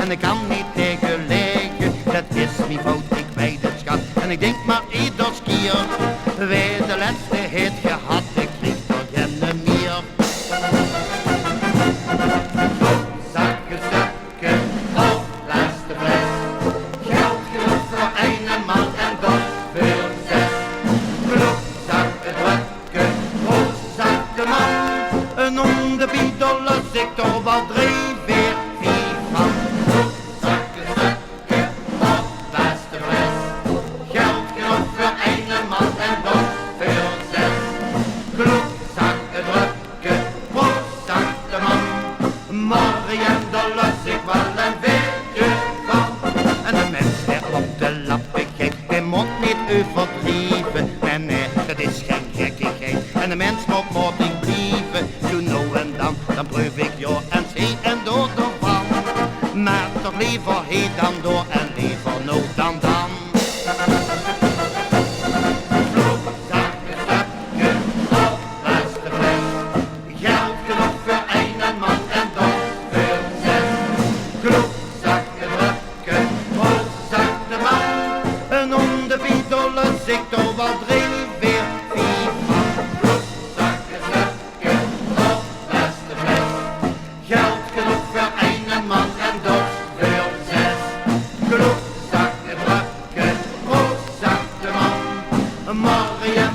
en ik kan niet tegen liggen. Dat is mijn fout, ik weet het schat. En ik denk maar ieder skier, weer de laatste hit gehad, ik kreeg toch geen meer. Zakken, zakken, op laatste fles. Geld genoeg voor een man en dat voor zes. Kloek, zakken, drukken, hoog, zakken man. En om de biedel los ik toch wel 3, 4, 5 van. Kloek, zakken, zakken, op laatste fles. Geld genoeg voor een man en dat voor zes. Kloek, zakken, drukken, hoog, zakken man. Morgen daar los ik wel een beetje van. En de mens weer op de lappen geeft, hij moet niet overdrijven. Nee, dat is geen gekkigheid. En de mens moet niet blijven. Zo nou en dan proef ik jou en zie en dood ervan. Maar toch liever heen dan door en liever nou dan dan. Vloek, zakken, zakken, op laatste fles. Geld genoeg voor een man en dat voor zes. Kloek, zakken, drukken, hoog, zakken man. En om de biedelen ik toch wel 3, 4, 5 van. Kloek, zakken, zakken, op laatste fles. Geld genoeg voor een man en dat voor zes. Kloek, zakken, drukken, hoog, zakken man. Morgen